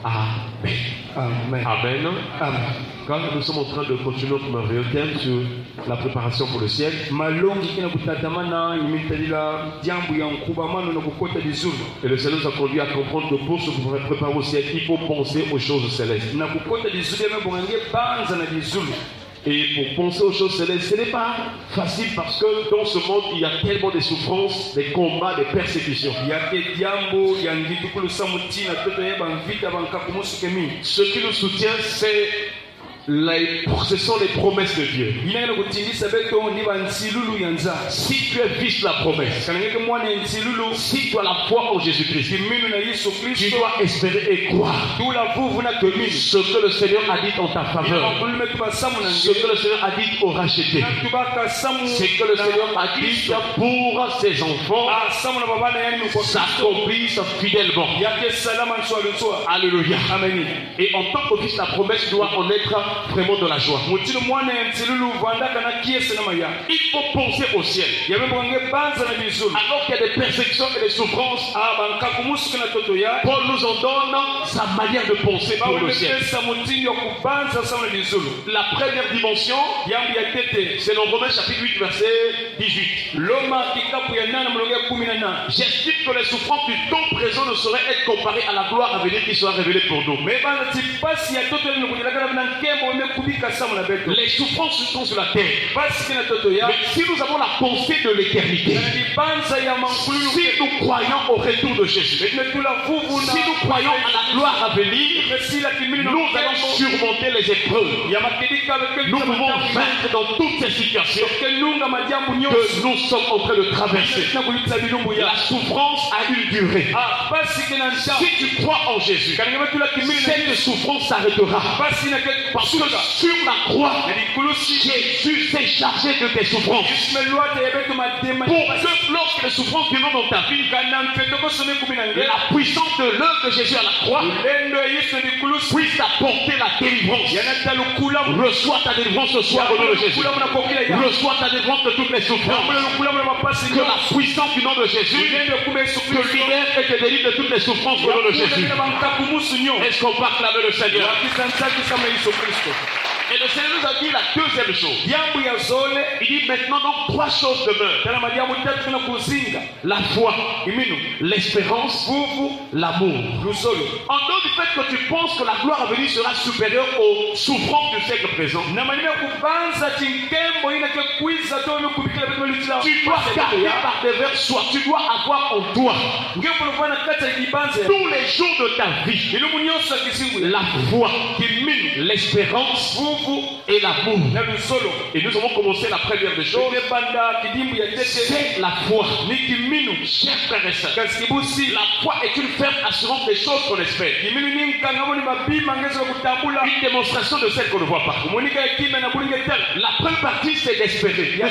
Amen. Amen. Amen. Amen. Quand nous sommes en train de continuer notre merveilleux thème sur la préparation pour le ciel, et le Seigneur nous a conduit à comprendre que pour se préparer au ciel, il faut penser aux choses célestes. Et pour penser aux choses célestes, ce n'est pas facile parce que dans ce monde, il y a tellement de souffrances, des combats, des persécutions. Ce qui nous soutient, ce sont les promesses de Dieu. Si tu es fils de la promesse, si tu as la foi en Jésus-Christ, tu dois espérer et croire ce que le Seigneur a dit en ta faveur, ce que le Seigneur a dit au racheté, ce que le Seigneur a dit pour ses enfants s'accomplissent fidèlement. Alléluia. Amen. Et en tant que fils de la promesse, doit en être vraiment de la joie. Il faut penser au ciel. Alors qu'il y a des persécutions et des souffrances, Paul nous en donne sa manière de penser pour le ciel. La première dimension, c'est dans Romains chapitre 8 verset 18. J'estime que les souffrances du temps présent ne sauraient être comparées à la gloire à venir qui sera révélée pour nous. Les souffrances sont sur la terre. Mais si nous avons la pensée de l'éternité, si nous croyons au retour de Jésus, si nous croyons à la gloire à venir, nous allons surmonter les épreuves. Nous pouvons vaincre dans toutes ces situations que nous sommes en train de traverser. La souffrance a une durée. Si tu crois en Jésus, cette souffrance s'arrêtera. Parce que sur la croix, Jésus s'est chargé de tes souffrances. Pour que lorsque les souffrances viennent dans ta vie, la puissance de l'œuvre de Jésus à la croix puisse apporter la délivrance. Reçois ta délivrance ce soir au nom de Jésus. Reçois ta délivrance de toutes les souffrances. Que la puissance du nom de Jésus te libère et te délivre de toutes les souffrances au nom de Jésus. Est-ce qu'on peut acclamer le Seigneur? Et le Seigneur nous a dit la deuxième chose. Il dit maintenant donc trois choses demeurent. La foi, l'espérance, l'amour. En dehors du fait que tu penses que la gloire à venir sera supérieure aux souffrances du siècle présent, tu dois garder par devers soi. Tu dois avoir en toi tous les jours de ta vie la foi, l'espérance et l'amour. Et nous avons commencé la première des choses. C'est la foi. Chers frères et sœurs, la foi est une ferme assurance des choses qu'on espère. Une démonstration de celles qu'on ne voit pas. La première partie, c'est d'espérer.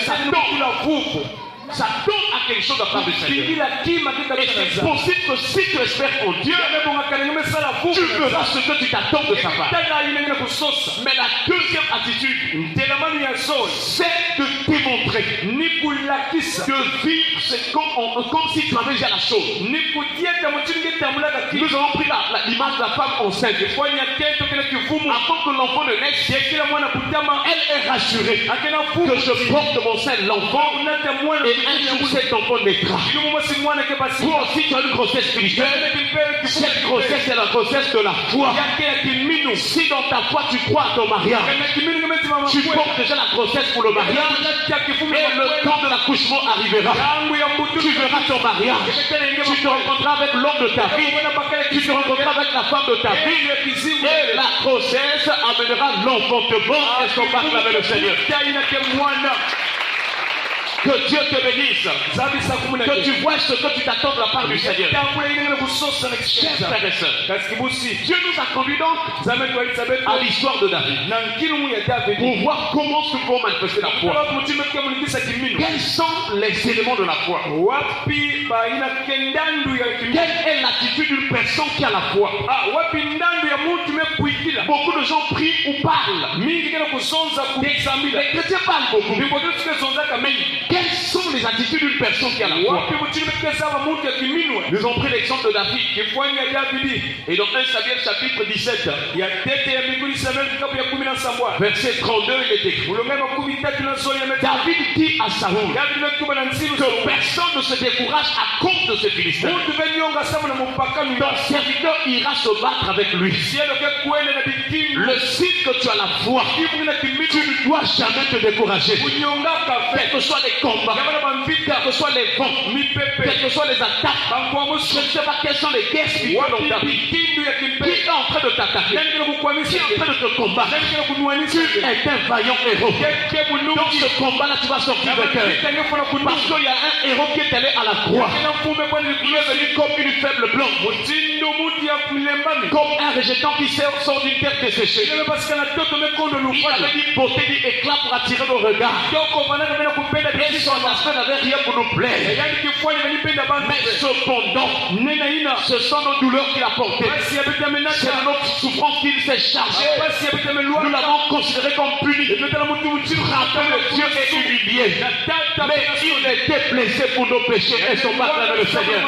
Ça donne à quelque chose à part du Seigneur. Et c'est possible que si tu espères en Dieu, tu verras ce que tu t'attends de sa part. Mais la deuxième attitude, c'est de démontrer, de vivre comme si tu avais déjà la chose. Nous avons pris l'image de la femme enceinte. Avant que l'enfant ne naisse, elle est rassurée que je porte mon sein l'enfant et un jour cet enfant naîtra. Toi aussi tu as une grossesse spirituelle. Cette grossesse c'est la grossesse de la foi. Si dans ta foi tu crois à ton mariage, tu portes déjà la grossesse pour le mariage et le temps de l'accouchement arrivera. Tu verras ton mariage. Tu te rencontreras avec l'homme de ta vie. Tu te rencontreras avec la femme de ta vie. Et la grossesse amènera l'enfantement. Est-ce qu'on parle avec le Seigneur? Que Dieu te bénisse. Que tu vois ce que tu t'attends de la part du Seigneur. Chers frères et sœurs, Dieu nous a conduits donc à l'histoire de David pour voir comment se peut manifester la foi. Quels sont les éléments de la foi? Quelle est l'attitude d'une personne qui a la foi? Beaucoup de gens prient ou parlent. Les chrétiens parlent beaucoup. Mais quelles sont les attitudes d'une personne qui a la foi? Nous avons pris l'exemple de David. Et dans 1 Samuel chapitre 17, verset 32, il est écrit. David dit à Saoul que personne ne se décourage à cause de ce Philistin. Ton serviteur ira se battre avec lui. Le signe que tu as la foi, tu ne dois jamais te décourager. Quels que soient les combats, quels que soient les vents, quelles que soient les attaques, je ne sais pas quelles sont les guerres spirituelles dans ta vie. Qui est en train de t'attaquer? Qui est en train de te combattre? Tu es un vaillant héros. Dans ce combat-là, tu vas sortir vainqueur. Parce qu'il y a un héros qui est allé à la croix. Il est venu comme une faible plante, comme un végétant qui sort d'une terre desséchée. Il avait dit beauté, dit éclat pour attirer nos regards. Et son aspect n'avait rien pour nous plaire. Mais cependant, ce sont nos douleurs qu'il a portées. C'est de notre souffrance qu'il s'est chargé. Nous l'avons considéré comme puni. Frappé le Dieu est humilié. Mais il était blessé pour nos péchés et son baptême le Seigneur.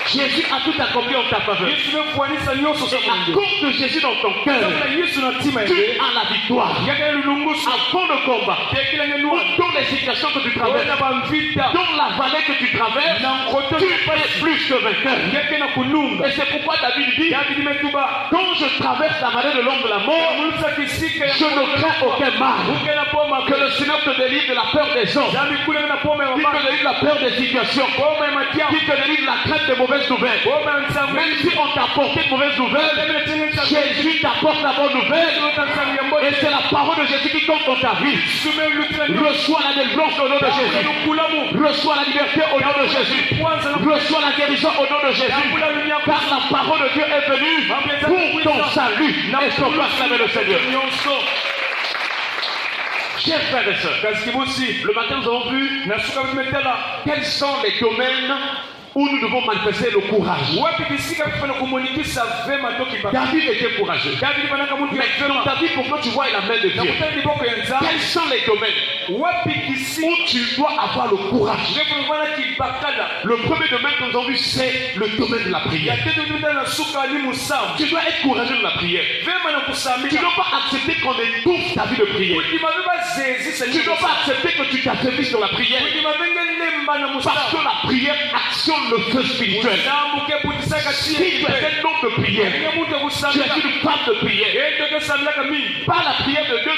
Jésus a tout accompli en ta faveur. Et à cause de Jésus dans ton cœur, tu as la victoire. Avant le combat, dans les situations que tu traverses, dans la vallée que tu traverses, tu es plus que vainqueur. Et c'est pourquoi David dit, quand je traverse la vallée de l'ombre de la mort, je ne crains aucun mal. Que le Seigneur te délivre de la peur des hommes, qu'il te délivre de la peur des situations, qu'il te délivre de la crainte des mauvaises nouvelles. Même si on t'a apporté de mauvaises nouvelles, Jésus t'apporte la bonne nouvelle. Et c'est la parole de Jésus qui compte dans ta vie. Reçois la délivrance au nom de Jésus. Reçois la liberté au nom de Jésus. Reçois la guérison au nom de Jésus. Car la parole de Dieu est venue pour ton salut. Et son acclamer le Seigneur. Chers frères et sœurs, le matin nous avons vu quels sont les domaines où nous devons manifester le courage. David était courageux. Mais dans ta vie, pourquoi tu vois la main de Dieu? Quels sont les domaines où tu dois avoir le courage? Le premier domaine que nous avons vu, c'est le domaine de la prière. Tu dois être courageux de la prière. Tu ne dois pas accepter qu'on étouffe ta vie de prière. Tu ne dois pas accepter que tu t'affaiblisses dans la prière. Parce que la prière actionne le feu spirituel. Si tu es un homme de prière, tu es une femme de prière. Pas la prière de 2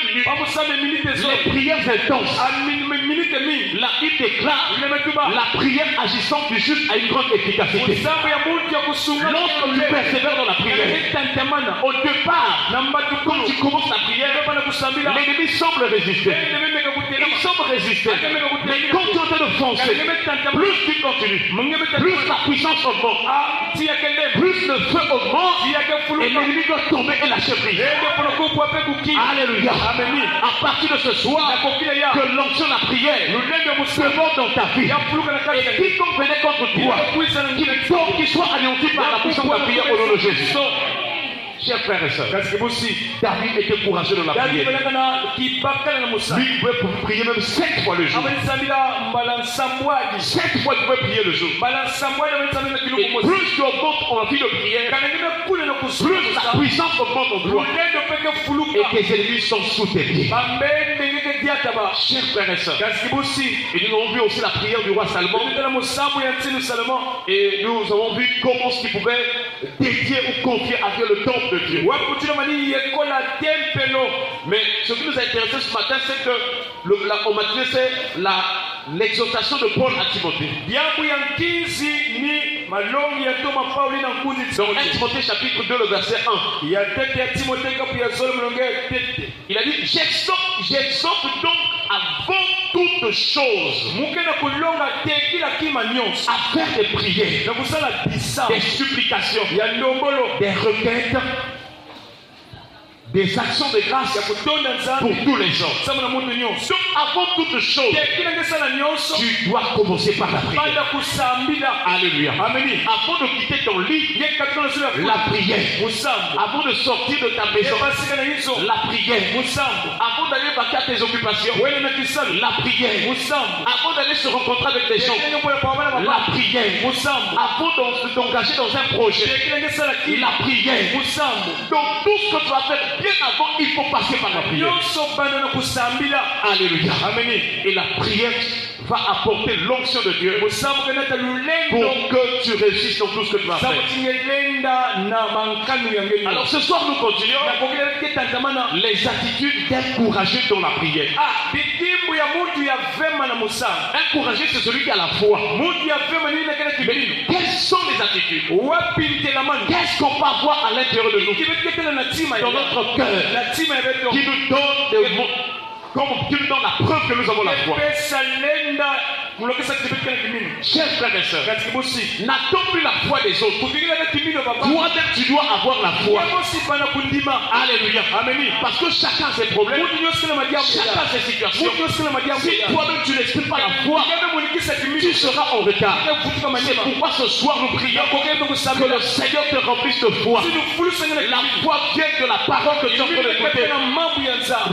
minutes, les prières intenses. La Bible déclare la prière agissante du juste a une grande efficacité. Lorsque tu persévères dans la prière, au départ, quand tu commences la prière, l'ennemi semble résister. Il semble résister. Mais quand tu es en train de foncer, plus tu continues, plus la puissance augmente, plus le feu augmente, et l'ennemi doit tomber et lâcher prise. Alléluia. À partir de ce soir, que l'onction de la prière se monte dans ta vie. Et quiconque venait contre toi, qu'il soit anéanti par la puissance de la prière au nom de Jésus. Chers frères et sœurs, David était courageux dans la prière. Lui, il pouvait prier même 7 fois le jour. 7 fois, il pouvait prier le jour. Et plus tu augmentes en vie de prière, plus la puissance augmente en toi. Et tes ennemis sont sous tes pieds. Chers frères et sœurs, et nous avons vu aussi la prière du roi Salomon. Et nous avons vu comment il pouvait dédier ou confier à Dieu le temple de Dieu. Mais ce qui nous a intéressé ce matin, c'est que on m'a dit c'est l'exhortation de Paul à Timothée. Dans 1 Timothée chapitre 2, le verset 1. Il a dit, j'exhorte donc avant toute chose à faire des prières, des supplications, des requêtes, des actions de grâce pour tous les gens. Donc avant toute chose, tu dois commencer par la prière. Alléluia. Avant de quitter ton lit, la prière. Avant de sortir de ta maison, la prière. Avant d'aller vaquer à tes occupations, la prière. Avant d'aller se rencontrer avec des gens, la prière. Avant d'engager dans un projet, la prière. Donc tout ce que tu vas faire bien avant, il faut passer par la prière. Alléluia. Et la prière va apporter l'onction de Dieu pour que tu réussisses dans tout ce que tu vas faire. Alors ce soir nous continuons les attitudes d'un courageux dans la prière. Un courageux, c'est celui qui a la foi. Mais quelles sont les attitudes? Qu'est-ce qu'on peut avoir à l'intérieur de nous, dans notre cœur, qui nous donne la preuve que nous avons la foi? Chers frères et sœurs, n'attends plus la foi des autres. Toi-même, tu dois avoir la foi. Alléluia. Parce que chacun a ses problèmes, chacun a ses situations. Si toi-même tu n'exprimes pas la foi, tu seras en retard. C'est pourquoi ce soir nous prions que le Seigneur te remplisse de foi. La foi vient de la parole que tu es en train d'écouter.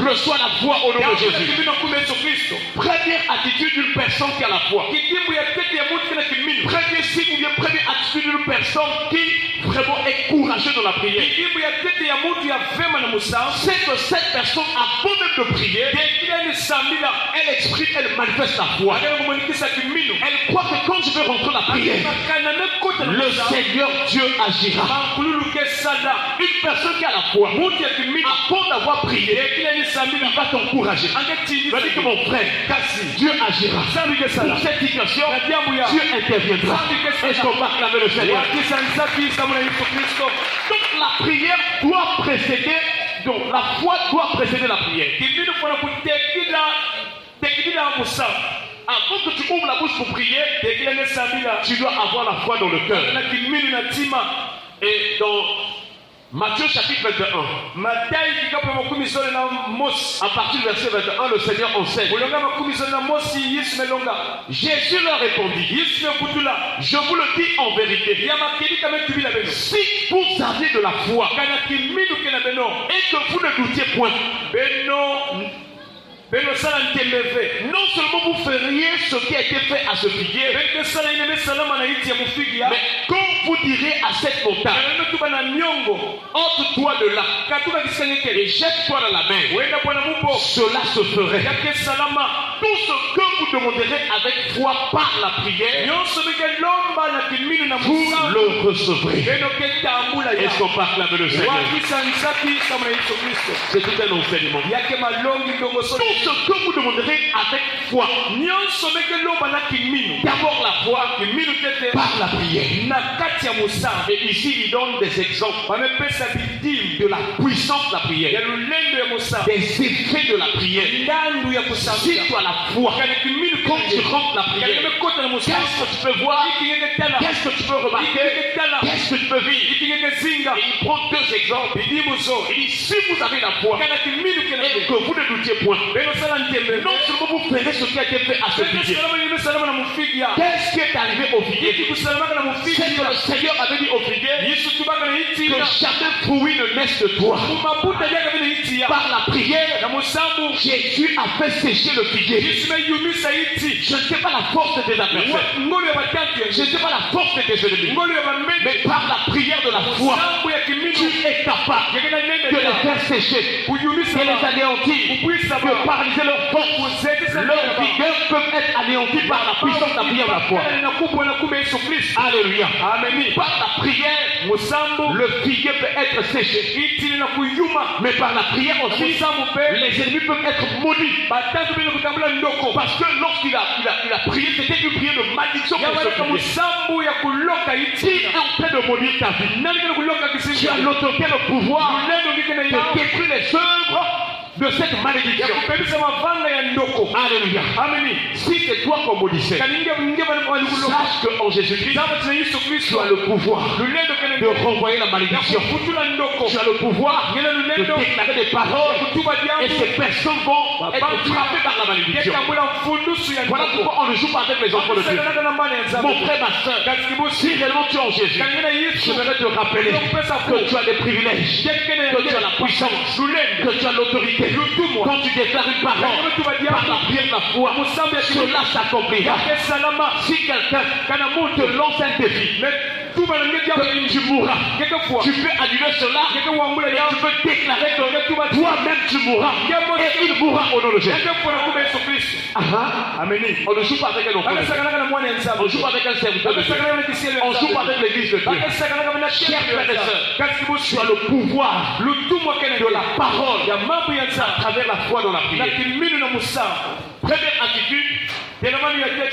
Reçois la foi au nom de Jésus. Première attitude d'une personne qui a la foi. Premier signe ou bien première attitude d'une personne qui vraiment est courageuse dans la prière. C'est que cette personne, avant même de prier, elle exprime, elle manifeste la foi. Elle croit que quand je vais rentrer dans la prière, le Seigneur Dieu agira. Une personne qui a la foi, avant d'avoir prié, il va t'encourager. Il va dire que mon frère, Dieu agira. Pour cette situation, Dieu interviendra. Est-ce qu'on va acclamer le Seigneur? Donc la prière doit précéder, donc la foi doit précéder la prière. Avant que tu ouvres la bouche pour prier, tu dois avoir la foi dans le cœur. Et dans Matthieu chapitre 21, à partir du verset 21, le Seigneur enseigne. Jésus leur répondit, je vous le dis en vérité, si vous avez de la foi et que vous ne doutiez point, non seulement vous feriez ce qui a été fait à ce figuier, mais quand vous direz à cette montagne, ôte-toi de là et jette-toi dans la mer, cela se ferait. Tout ce que vous demanderez avec foi par la prière, vous le recevrez. Est-ce qu'on peut acclamer le Seigneur? C'est tout un enseignement. Tout ce que vous demanderez avec foi, d'abord la foi par la prière. Et ici il donne des exemples de la puissance de la prière, des effets de la prière. Si tu as la foi, quand tu rentres la prière, qu'est-ce que tu peux voir, qu'est-ce que tu peux remarquer, qu'est-ce que tu peux vivre? Et il prend deux exemples. Il dit si vous avez la foi et que vous ne doutiez point, non seulement vous ferez ce qui a été fait à ce figuier. Qu'est-ce qui est arrivé au figuier? C'est que le Seigneur avait dit au figuier que jamais fruit ne naisse de toi. Par la prière, Jésus a fait sécher le figuier. Je ne sais pas la force de tes adversaires, je ne sais pas la force de tes ennemis, mais par la prière de la foi, tu es capable de les faire sécher, de les anéantir, de paralyser leur force. Leurs vigueurs peuvent être anéanties par la puissance de la prière de la foi. Alléluia. Par la prière, le figuier peut être séché, mais par la prière aussi, les ennemis peuvent être maudits. Parce que lorsqu'il a prié, c'était une prière de malédiction pour ce figuier. Qui est en train de maudire ta vie? Tu as l'autorité, le pouvoir de détruire les œuvres de cette malédiction. Alléluia. Si c'est toi comme Moïse, sache qu'en Jésus-Christ, tu as le pouvoir de renvoyer la malédiction. Tu as le pouvoir de déclarer des paroles et ces personnes vont être frappées par la malédiction. Voilà pourquoi on ne joue pas avec les enfants de Dieu. Mon frère, ma soeur, si réellement tu es en Jésus, je voudrais te rappeler que tu as des privilèges, que tu as la puissance, que tu as l'autorité. Quand tu déclares une parole par la prière de la foi, cela s'accomplira. Si quelqu'un te lance un défi, tu mourras. Tu peux annuler cela et tu peux déclarer que toi-même tu mourras et il mourra au nom de Jésus. Amen. On ne joue pas avec un enfant. On ne joue pas avec un serviteur de Dieu. On ne joue pas avec l'église de Dieu. Chers frères et sœurs, tu as le pouvoir de la parole à travers la foi dans la prière. Première attitude,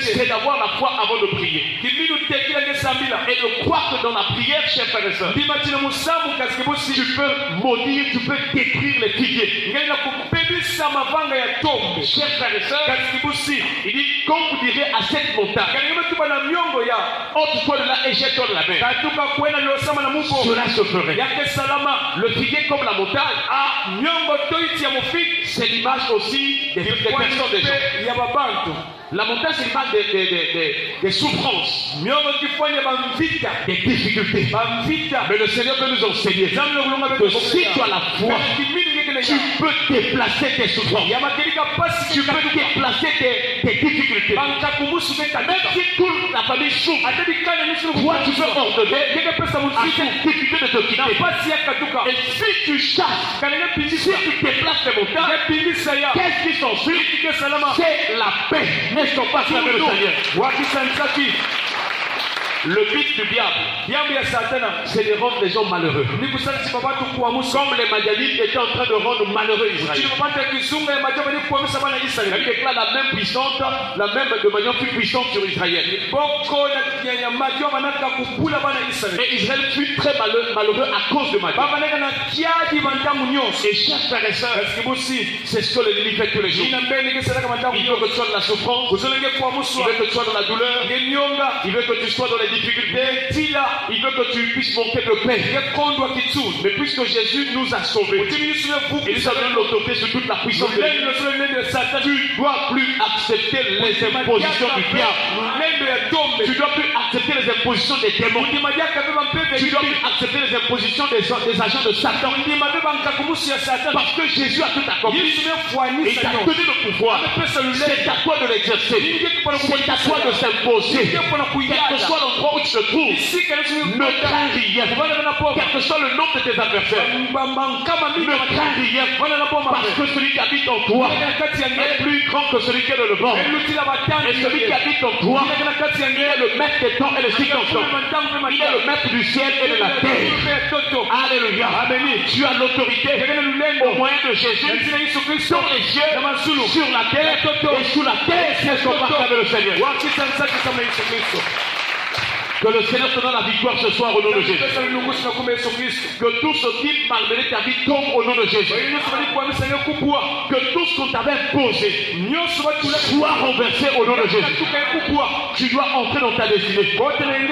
c'est d'avoir la foi avant de prier. Et de croire que dans la prière, chers frères et sœurs, tu peux maudire, tu peux détruire les figuiers. Chers frères et sœurs, il dit, quand vous direz à cette montagne, ôte-toi de là et jette-toi de la mer, cela se ferait. Le figuier comme la montagne, c'est l'image aussi des personnes des gens. La montagne, c'est l'image des souffrances, des difficultés. Mais le Seigneur veut nous enseigner que si tu as la foi, tu peux déplacer tes souffrances. Tu peux déplacer tes difficultés. Même si toute la famille souffre, toi tu peux ordonner à cette difficulté de te quitter. Et si tu chasses, si tu déplaces les montagnes, qu'est-ce qui s'ensuit? C'est la paix. Ne sont pas fermés le Seigneur. Le but du diable, c'est de rendre les gens malheureux. Comme les Madianites étaient en train de rendre malheureux Israël. La Bible déclare la même puissante, la même de manière plus puissante sur Israël. Et Israël fut très malheureux à cause de Madian. Et chers frères et sœurs, c'est ce que l'ennemi fait tous les jours. Il veut que tu sois dans la souffrance, il veut que tu sois dans la douleur, il veut que tu sois dans les difficultés, il veut que tu puisses manquer de paix. Mais puisque Jésus nous a sauvés, et nous a donné l'autorité sur toute la puissance de l'ennemi, tu ne dois plus accepter les impositions du diable. Tu ne dois plus accepter les impositions des démons. Tu ne dois plus accepter les impositions des agents de Satan. Parce que Jésus a tout accompli. Et il t'a donné le pouvoir. C'est à toi de l'exercer. C'est à toi de s'imposer. Quel que soit l'endroit où tu te trouves, ne crains rien. Quel que soit le nom de tes adversaires, ne crains rien. Parce que celui qui habite en toi est plus grand que celui qui est dans le vent. Et celui qui habite en toi est le maître des temps et des circonstances. Il est le maître du ciel et de la terre. Alléluia. Tu as l'autorité au moyen de Jésus sur les cieux, sur la terre et sous la terre. C'est ce qu'on partage avec le Seigneur. Que le Seigneur te donne la victoire ce soir au nom de Jésus. Que tout ce qui malmené ta vie tombe au nom de Jésus. Que tout ce qu'on t'avait imposé soit renversé au nom de Jésus. Tu dois entrer dans ta destinée.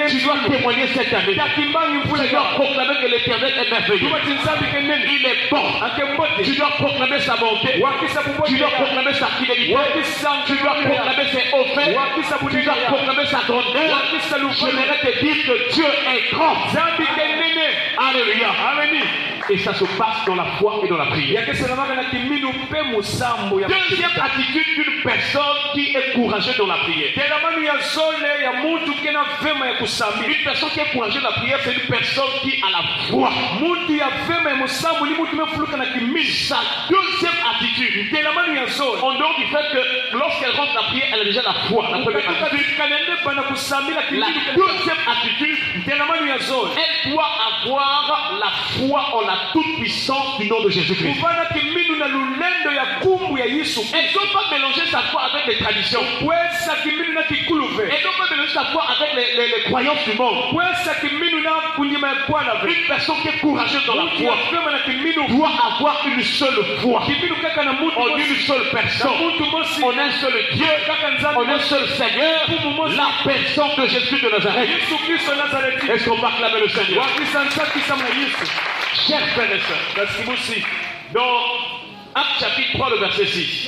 Tu dois témoigner cette année. Tu dois proclamer que l'Éternel est merveilleux. Il est bon. Tu dois proclamer sa bonté. Tu dois proclamer sa fidélité. Tu dois proclamer ses hauts faits. Tu dois proclamer sa grandeur. J'aimerais te dire que Dieu est grand. Alléluia. Et ça se passe dans la foi et dans la prière. Deuxième attitude d'une personne qui est courageuse dans la prière. Une personne qui est courageuse dans la prière, c'est une personne qui a la foi. Sa deuxième attitude, en dehors du fait que lorsqu'elle rentre la prière, elle a déjà la foi. La première attitude. La deuxième attitude, elle doit avoir la foi en la toute puissance du nom de Jésus-Christ. ne doit pas mélanger sa foi avec les traditions. Elle ne doit pas mélanger sa foi avec les croyances du monde. Une personne qui est courageuse dans la foi doit avoir une seule foi en une seule personne, en un seul Dieu, en un seul Seigneur, la personne de Jésus de Nazareth. Est-ce qu'on va acclamer le Seigneur? Chers frères et sœurs, dans Acte chapitre 3, le verset 6,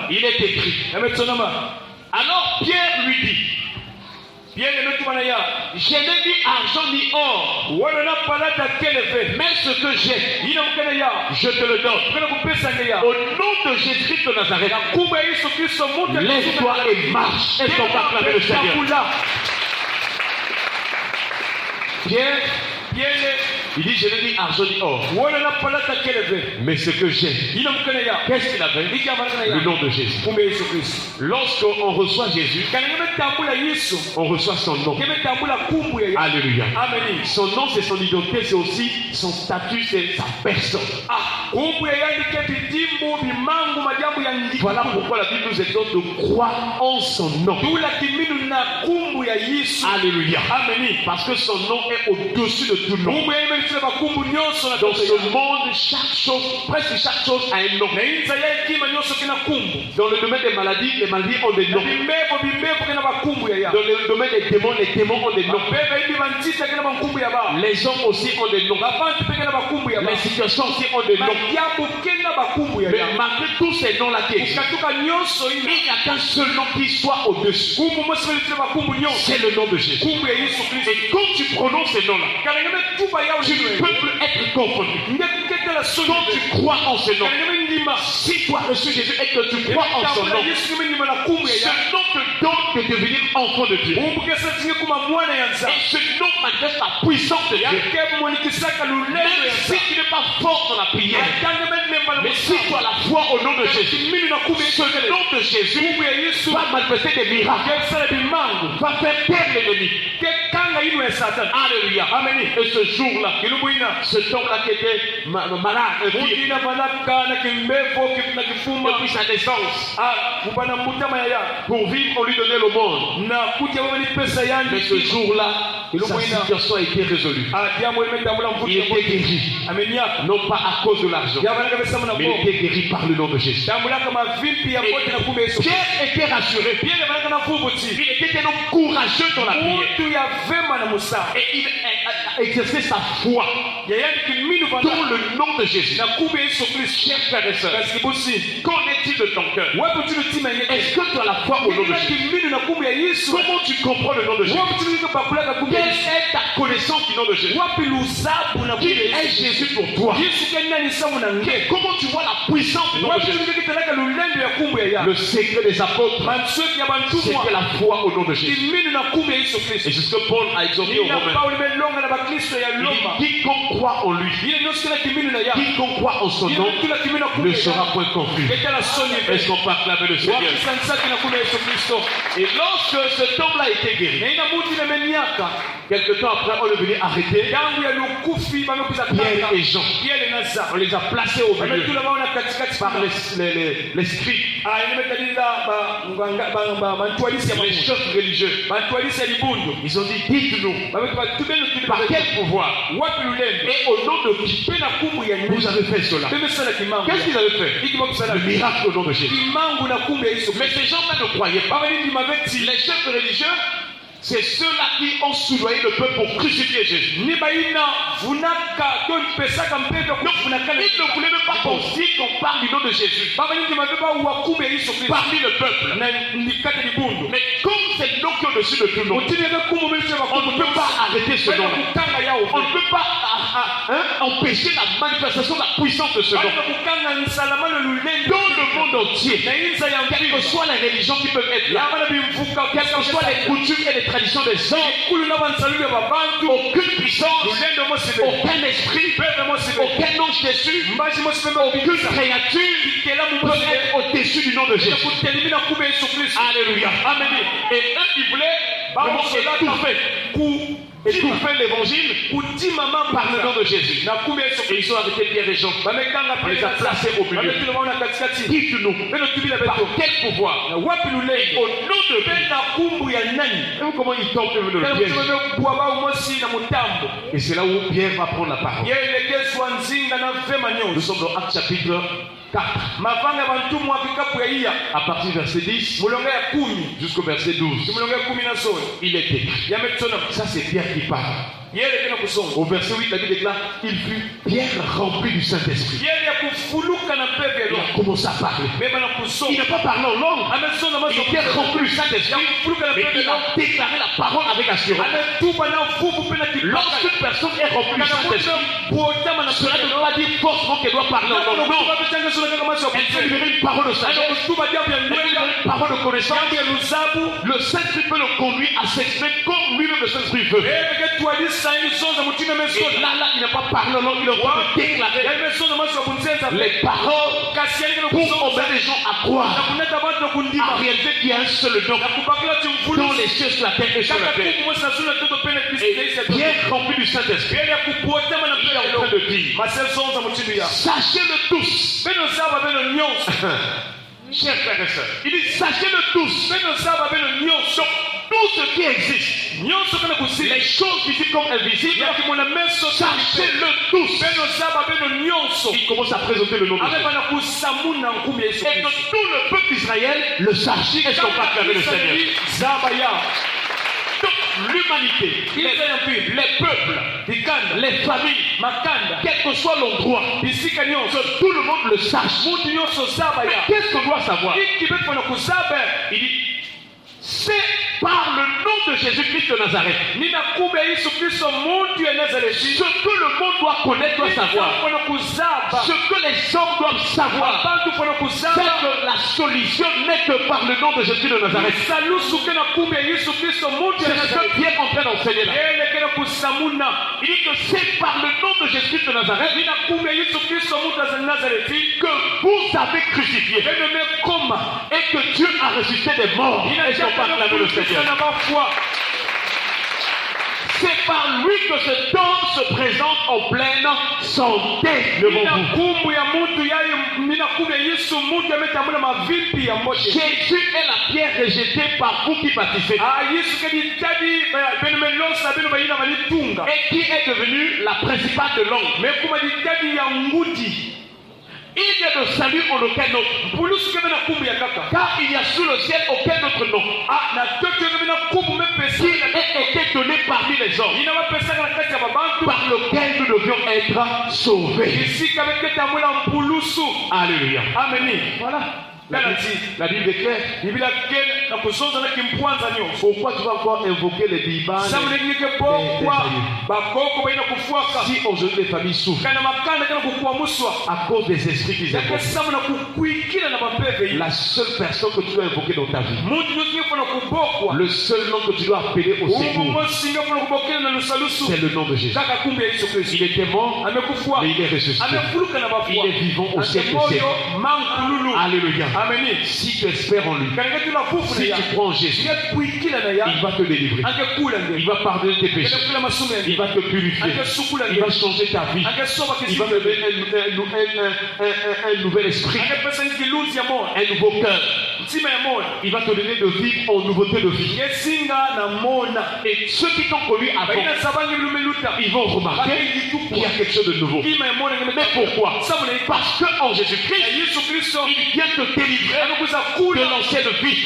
il est écrit, alors Pierre lui dit, je n'ai ni argent ni or, mais ce que j'ai, je te le donne. Au nom de Jésus de Nazareth, lève-toi et marche. Est-ce qu'on va acclamer le Seigneur? Pierre, il dit, je n'ai ni argent ni or, mais ce que j'ai. Qu'est-ce qu'il avait? Le nom de Jésus. Lorsqu'on reçoit Jésus, on reçoit son nom. Alléluia. Son nom, c'est son identité, c'est aussi son statut, c'est sa personne. Voilà pourquoi la Bible nous exhorte de croire en son nom. Alléluia. Parce que son nom est au-dessus de tout nom. Dans ce monde, chaque chose, presque chaque chose a un nom. Dans le domaine des maladies, les maladies ont des noms. Dans le domaine des démons, les démons ont des noms. Les hommes aussi ont des noms. Les situations aussi ont des noms. Mais malgré tous ces noms-là qui existent, il n'y a qu'un seul nom qui soit au-dessus. C'est le nom de Jésus. Et quand tu prononces ces noms-là, tu ne peux plus être confondu. Quand tu crois en ce nom, si tu as reçu Jésus et que tu crois en son nom, ce nom te donne de devenir enfant de Dieu. Et ce nom manifeste la puissance de Dieu. Même si tu n'es pas fort dans la prière, mais si tu as la foi au nom de Jésus, ce nom de Jésus va manifester des miracles, va faire taire l'ennemi. Alléluia. Et ce jour-là, cet homme-là qui était malade, depuis sa naissance, pour vivre, on lui donnait le monde. Mais ce jour-là, sa situation a été résolue. Il était guéri. Non pas à cause de l'argent, mais il était guéri par le nom de Jésus. Pierre était rassuré. Il était un homme courageux dans la prière. Et il a exercé sa foi dans le nom de Jésus. Chers frères et sœurs, qu'en est-il de ton cœur? Est-ce que tu as la foi au nom de Jésus? Comment tu comprends le nom de Jésus? Quelle est ta connaissance du nom de Jésus? Qui est Jésus pour toi? Comment tu vois la puissance du nom de Jésus? Le secret des apôtres, c'est que la foi au nom de Jésus. Et c'est ce que Paul a exhorté aux Romains. Il dit, quiconque croit en lui, quiconque croit en son nom, ne sera point confus. Est-ce qu'on peut acclamer le Seigneur? Et lorsque cet homme-là a été guéri, quelque temps après, on est venu arrêter Pierre et Jean. On les a placés au milieu par les scribes, les chefs religieux. Ils ont dit, dites-nous, par quel pouvoir et au nom de qui vous avez fait cela? Qu'est-ce qu'ils avaient fait? Le miracle au nom de Jésus. Mais ces gens-là ne croyaient pas. Les chefs religieux, c'est ceux-là qui ont soudoyé le peuple pour crucifier Jésus. Ils ne voulaient même pas qu'on dise qu'on parle du nom de Jésus parmi le peuple. Mais comme c'est le nom qui est au-dessus de tout nom, on ne peut pas arrêter ce nom-là. On ne peut pas empêcher la manifestation de la puissance de ce nom. Dans le monde entier, quelles que soient les religions qui peuvent être là, quelles que soient les coutumes et les traditions des hommes, aucune puissance, aucun esprit, aucun ange déçu, aucune créature peut être au-dessus du nom de Jésus. Alléluia. Et eux, ils voulaient vraiment tout faire étouffer l'évangile par le nom de Jésus. Et ils ont arrêté Pierre et Jean. On les a placés au milieu. Dites-nous, par quel pouvoir? Au nom de Dieu. Comment ils tombent de le piège? Et c'est là où Pierre va prendre la parole. Nous sommes dans Actes chapitre 4. À partir du verset 10 jusqu'au verset 12. Il est écrit. Ça c'est Pierre qui parle. Au verset 8, la Bible déclare, il fut Pierre rempli du Saint-Esprit. Il a commencé à parler. Il n'a pas parlé en langue. Il était rempli du Saint-Esprit. Mais il a déclaré la parole avec assurance. Lorsqu'une personne est remplie du Saint-Esprit, cela ne doit pas dire forcément qu'elle doit parler en langue. Non. Elle peut libérer une parole de sagesse. Elle peut libérer une parole de connaissance. Le Saint-Esprit peut le conduire à s'exprimer comme lui-même le Saint-Esprit veut. Et là, il n'a pas parlé en langue, il a déclaré les paroles pour obliger les gens à croire. En réalité, il y a un seul nom dans les cieux, sur la terre et sur la terre. Et bien rempli du Saint-Esprit, il est en train de dire, sachez-le tous. Chers frères et sœurs, il dit sachez-le tous. Donc, tout ce qui existe, les choses visibles comme invisibles, sachez-le tous. Il commence à présenter le nom de Dieu. Et que tout le peuple d'Israël le sache. Est-ce qu'on va acclamer le Seigneur? Donc, l'humanité, les peuples, les familles, quel que soit l'endroit, que tout le monde le sache. Mais qu'est-ce qu'on doit savoir? Il dit, c'est par le nom de Jésus-Christ de Nazareth. Ce que le monde doit connaître, doit savoir. Ce que les hommes doivent savoir. C'est que la solution n'est que par le nom de Jésus de Nazareth. C'est ce que Pierre est en train d'enseigner là. Il dit que c'est par le nom de Jésus de Nazareth que vous avez crucifié. Et que Dieu a ressuscité des morts. Est-ce qu'on peut acclamer le Seigneur? C'est par lui que cet homme se présente en pleine santé devant vous. Jésus est la pierre rejetée par vous qui participez. Et qui est devenu la principale de l'homme. Il y a de salut en aucun autre. Car il y a sous le ciel aucun autre nom qui ait été donné parmi les hommes par lequel nous devions être sauvés. Alléluia. Amen. Voilà. La Bible est claire. Pourquoi tu vas encore invoquer les Bibles? Si aujourd'hui les familles souffrent à cause des esprits qu'ils invoquent, la seule personne que tu dois invoquer dans ta vie, le seul nom que tu dois appeler au secours, c'est le nom de Jésus. Il était mort, mais il est ressuscité. Il est vivant au siècle des siècles. Alléluia. Si tu espères en lui, si tu prends en Jésus, il va te délivrer. Il va pardonner tes péchés. Il va te purifier. Il va changer ta vie. Il va te donner un nouvel esprit, un nouveau cœur. Il va te donner de vivre en nouveauté de vie. Et ceux qui t'ont connu avant, ils vont remarquer qu'il y a quelque chose de nouveau. Mais pourquoi? Parce qu'en Jésus-Christ, il vient te délivrer de l'ancienne vie.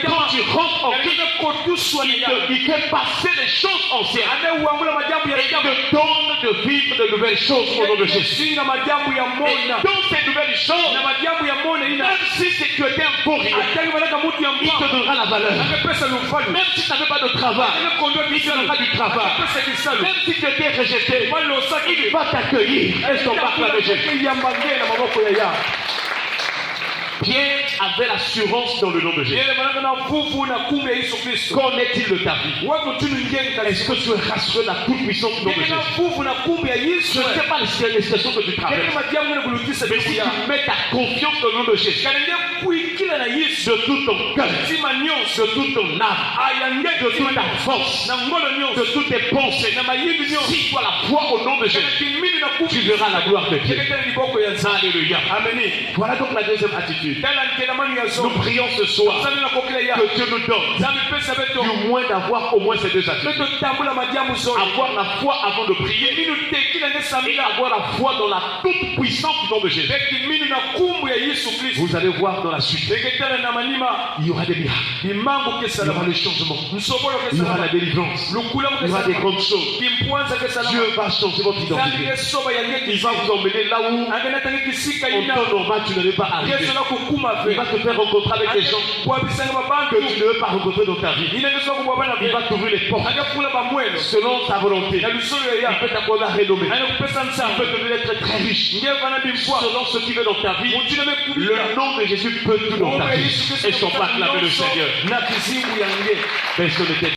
Quand tu rentres en Christ, il fait passer les choses anciennes et te donne de vivre de nouvelles choses au nom de Jésus. Et dans ces nouvelles choses, même si tu étais un pauvre, il te donnera la valeur. Même si tu n'avais pas de travail, il te donnera du travail. Même si tu étais rejeté, il va t'accueillir. Est-ce qu'on va acclamer Jésus? Pierre avait l'assurance dans le nom de Jésus. Qu'en est-il de ta vie? Est-ce que tu es rassuré de la toute-puissance du nom de Jésus? Je ne sais pas les situations que tu traverses, mais si tu mets ta confiance dans le nom de Jésus, de tout ton cœur, de toute ton âme, de toute ta force, de toutes tes pensées, si tu as la foi au nom de Jésus, tu verras la gloire de Dieu. Alléluia. Amen. Voilà donc la deuxième attitude. Nous prions ce soir que Dieu nous donne du moins d'avoir au moins ces deux attitudes. Avoir la foi avant de prier et avoir la foi dans la toute puissance du nom de Jésus. Vous allez voir dans la suite, il y aura des miracles, il y aura le changement, il y aura la délivrance, il y aura des grandes choses. Dieu va changer votre identité. Il va vous emmener là où en temps normal tu ne vais pas arriver. Il va te faire rencontrer avec des gens que tu ne veux pas rencontrer dans ta vie. Il va t'ouvrir les portes selon ta volonté. Il peut t'accorder la renommée. Il peut te donner d'être très riche selon ce qu'il veut dans ta vie. Le nom de Jésus peut tout dans ta vie. Et son pas acclamer le Seigneur.